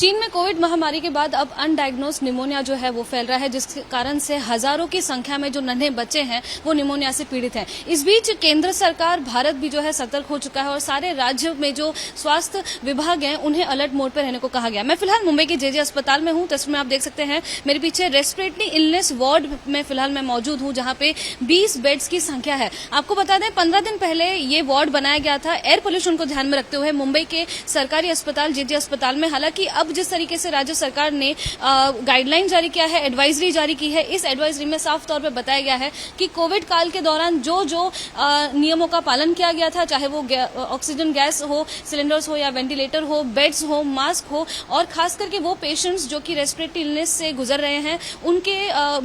चीन में कोविड महामारी के बाद अब अनडायग्नोज निमोनिया जो है वो फैल रहा है, जिसके कारण से हजारों की संख्या में जो नन्हे बच्चे हैं वो निमोनिया से पीड़ित हैं। इस बीच केंद्र सरकार, भारत भी जो है सतर्क हो चुका है और सारे राज्य में जो स्वास्थ्य विभाग हैं उन्हें अलर्ट मोड पर रहने को कहा गया। मैं फिलहाल मुंबई के जेजे अस्पताल में हूं। तस्वीर में आप देख सकते हैं मेरे पीछे रेस्पिरेटरी इलनेस वार्ड में फिलहाल मैं मौजूद हूं, जहां पे 20 बेड्स की संख्या है। आपको बता दें 15 दिन पहले ये वार्ड बनाया गया था एयर पोल्यूशन को ध्यान में रखते हुए मुंबई के सरकारी अस्पताल जेजे अस्पताल में। हालांकि अब जिस तरीके से राज्य सरकार ने गाइडलाइन जारी किया है, एडवाइजरी जारी की है, इस एडवाइजरी में साफ तौर पर बताया गया है कि कोविड काल के दौरान जो जो नियमों का पालन किया गया था, चाहे वो ऑक्सीजन गैस हो, सिलेंडर्स हो या वेंटिलेटर हो, बेड्स हो, मास्क हो, और खास करके वो पेशेंट्स जो कि रेस्पिरेटरी इलनेस से गुजर रहे हैं उनके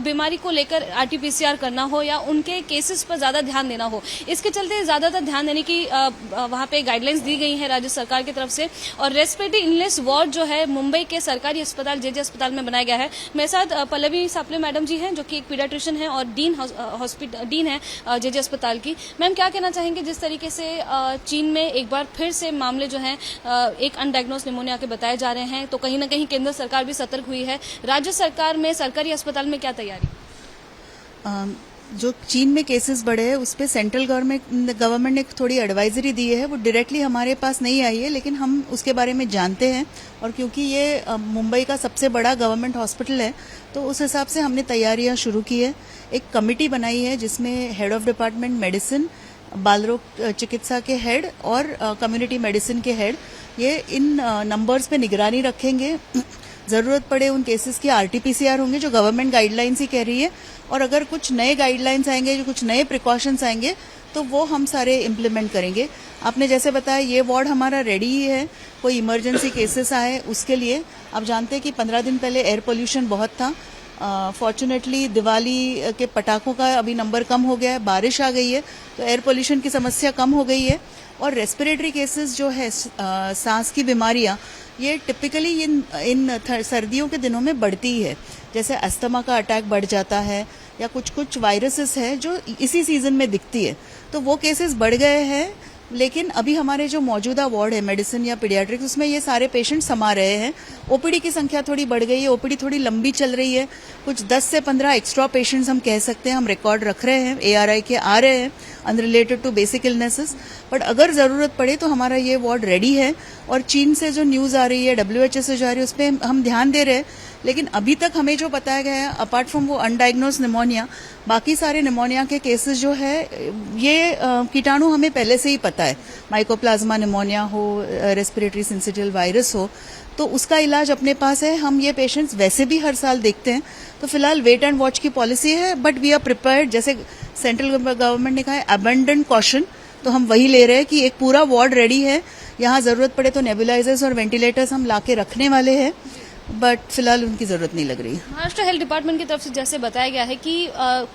बीमारी को लेकर आरटीपीसीआर करना हो या उनके केसेस पर ज्यादा ध्यान देना हो, इसके चलते ज्यादातर ध्यान देने की वहां पे गाइडलाइंस दी गई है राज्य सरकार की तरफ से। और रेस्पिरेटरी इलनेस वार्ड जो है मुंबई के सरकारी अस्पताल जेजे अस्पताल में बनाया गया है। मेरे साथ पल्लवी सापले मैडम जी हैं, जो कि एक पीडियाट्रिशियन है और डीन है जेजे अस्पताल की। मैम, क्या कहना चाहेंगे जिस तरीके से चीन में एक बार फिर से मामले जो हैं एक अनडायग्नोज निमोनिया के बताए जा रहे हैं, तो कहीं ना कहीं केंद्र सरकार भी सतर्क हुई है। राज्य सरकार में, सरकारी अस्पताल में क्या तैयारी? जो चीन में केसेस बढ़े हैं उस पर सेंट्रल गवर्नमेंट ने थोड़ी एडवाइजरी दी है। वो डायरेक्टली हमारे पास नहीं आई है, लेकिन हम उसके बारे में जानते हैं। और क्योंकि ये मुंबई का सबसे बड़ा गवर्नमेंट हॉस्पिटल है, तो उस हिसाब से हमने तैयारियां शुरू की है। एक कमिटी बनाई है जिसमें हेड ऑफ डिपार्टमेंट मेडिसिन, बाल रोग चिकित्सा के हेड और कम्युनिटी मेडिसिन के हेड, ये इन नंबर्स पे निगरानी रखेंगे। जरूरत पड़े उन केसेस की आरटीपीसीआर होंगे, जो गवर्नमेंट गाइडलाइंस ही कह रही है। और अगर कुछ नए गाइडलाइंस आएंगे, जो कुछ नए प्रिकॉशंस आएंगे, तो वो हम सारे इम्प्लीमेंट करेंगे। आपने जैसे बताया, ये वार्ड हमारा रेडी ही है। कोई इमरजेंसी केसेस आए उसके लिए। आप जानते हैं कि 15 दिन पहले एयर पोल्यूशन बहुत था। फॉर्चुनेटली दिवाली के पटाखों का अभी नंबर कम हो गया है, बारिश आ गई है, तो एयर पोल्यूशन की समस्या कम हो गई है। और रेस्पिरेटरी केसेस जो है, सांस की बीमारियां, ये टिपिकली इन सर्दियों के दिनों में बढ़ती है। जैसे अस्थमा का अटैक बढ़ जाता है, या कुछ वायरसेस है जो इसी सीजन में दिखती है, तो वो केसेस बढ़ गए हैं। लेकिन अभी हमारे जो मौजूदा वार्ड है मेडिसिन या पीडियाट्रिक्स, उसमें ये सारे पेशेंट समा रहे हैं। ओपीडी की संख्या थोड़ी बढ़ गई है, ओपीडी थोड़ी लंबी चल रही है। कुछ 10 से 15 एक्स्ट्रा पेशेंट्स हम कह सकते हैं, हम रिकॉर्ड रख रहे हैं, ARI के आ रहे हैं unrelated to basic illnesses. But अगर जरूरत पड़े तो हमारा ये वार्ड रेडी है। और चीन से जो न्यूज आ रही है, WHO से जा रही है, उस पर हम ध्यान दे रहे हैं। लेकिन अभी तक हमें जो बताया गया है, अपार्ट फ्रॉम वो अनडायग्नोज निमोनिया, बाकी सारे निमोनिया के केसेस जो है, ये कीटाणु हमें पहले से ही पता है। माइकोप्लाज्मा निमोनिया हो, रेस्पिरेटरी सिंसिटिव वायरस हो, तो उसका इलाज अपने पास है। हम ये पेशेंट्स वैसे भी हर साल देखते हैं। तो फिलहाल वेट एंड वॉच की पॉलिसी है, बट वी आर प्रिपेयर्ड। जैसे सेंट्रल गवर्नमेंट ने कहा है अबंडेंट कॉशन, तो हम वही ले रहे हैं कि एक पूरा वार्ड रेडी है। यहाँ जरूरत पड़े तो नेबुलाइजर्स और वेंटिलेटर्स हम लाके रखने वाले हैं, बट फिलहाल उनकी जरूरत नहीं लग रही। महाराष्ट्र हेल्थ डिपार्टमेंट की तरफ से जैसे बताया गया है कि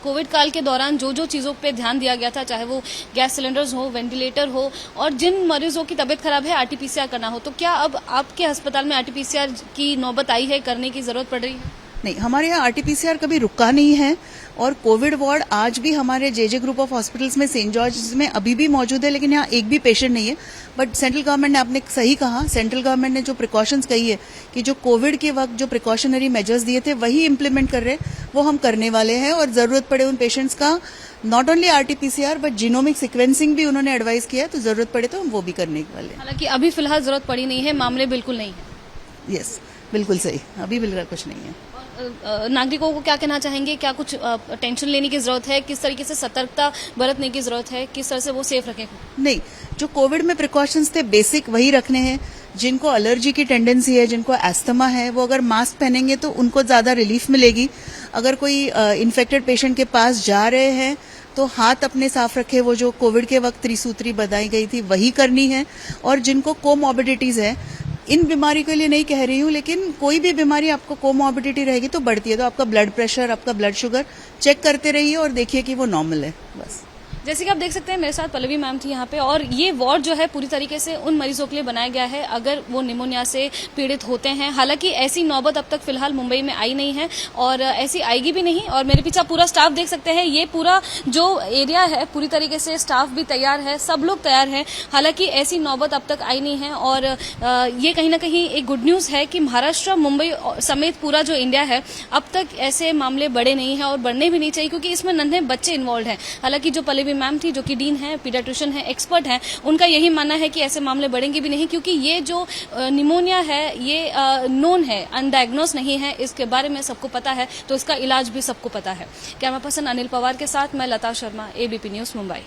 कोविड काल के दौरान जो जो चीजों पे ध्यान दिया गया था, चाहे वो गैस सिलेंडर्स हो, वेंटिलेटर हो, और जिन मरीजों की तबीयत खराब है आरटीपीसीआर करना हो, तो क्या अब आपके अस्पताल में आरटीपीसीआर की नौबत आई है, करने की जरूरत पड़ रही है? नहीं, हमारे यहाँ आरटीपीसीआर कभी रुका नहीं है। और कोविड वार्ड आज भी हमारे जेजे ग्रुप ऑफ हॉस्पिटल्स में, सेंट जॉर्ज में अभी भी मौजूद है, लेकिन यहाँ एक भी पेशेंट नहीं है। बट सेंट्रल गवर्नमेंट ने, आपने सही कहा, सेंट्रल गवर्नमेंट ने जो प्रिकॉशंस कही है कि जो कोविड के वक्त जो प्रिकॉशनरी मेजर्स दिए थे वही इम्प्लीमेंट कर रहे हैं, वो हम करने वाले हैं। और जरूरत पड़े उन पेशेंट्स का not only RTPCR but genomic sequencing भी उन्होंने एडवाइस किया है, तो जरूरत पड़े तो हम वो भी करने वाले हैं। हालांकि अभी फिलहाल जरूरत पड़ी नहीं है, मामले बिल्कुल नहीं है। यस, बिल्कुल सही, अभी बिल्कुल कुछ नहीं है। नागरिकों को क्या कहना चाहेंगे? क्या कुछ टेंशन लेने की जरूरत है? किस तरीके से सतर्कता बरतने की जरूरत है? किस तरह से वो सेफ रखें? नहीं, जो कोविड में प्रिकॉशंस थे बेसिक वही रखने हैं। जिनको एलर्जी की टेंडेंसी है, जिनको एस्थमा है, वो अगर मास्क पहनेंगे तो उनको ज्यादा रिलीफ मिलेगी। अगर कोई इन्फेक्टेड पेशेंट के पास जा रहे हैं तो हाथ अपने साफ रखे, वो जो कोविड के वक्त त्रिसूत्री बताई गई थी वही करनी है। और जिनको कोमॉर्बिडिटीज है, इन बीमारी के लिए नहीं कह रही हूँ, लेकिन कोई भी बीमारी आपको कोमॉर्बिडिटी रहेगी तो बढ़ती है, तो आपका ब्लड प्रेशर, आपका ब्लड शुगर चेक करते रहिए और देखिए कि वो नॉर्मल है, बस। जैसे कि आप देख सकते हैं मेरे साथ पल्लवी मैम थी यहाँ पे, और ये वार्ड जो है पूरी तरीके से उन मरीजों के लिए बनाया गया है अगर वो निमोनिया से पीड़ित होते हैं। हालांकि ऐसी नौबत अब तक फिलहाल मुंबई में आई नहीं है और ऐसी आएगी भी नहीं। और मेरे पीछे पूरा स्टाफ देख सकते हैं, ये पूरा जो एरिया है पूरी तरीके से स्टाफ भी तैयार है, सब लोग तैयार हैं। हालांकि ऐसी नौबत अब तक आई नहीं है और ये कहीं ना कहीं एक गुड न्यूज है कि महाराष्ट्र, मुंबई समेत पूरा जो इंडिया है अब तक ऐसे मामले बड़े नहीं हैं और बढ़ने भी नहीं चाहिए, क्योंकि इसमें नन्हे बच्चे इन्वॉल्व हैं। हालांकि जो पल्लवी मैम थी, जो कि डीन है, पीडियाट्रिशियन है, एक्सपर्ट हैं, उनका यही मानना है कि ऐसे मामले बढ़ेंगे भी नहीं, क्योंकि ये जो निमोनिया है ये नोन है, अनडायग्नोस नहीं है, इसके बारे में सबको पता है, तो इसका इलाज भी सबको पता है। कैमरा पर्सन अनिल पवार के साथ मैं लता शर्मा, एबीपी न्यूज मुंबई।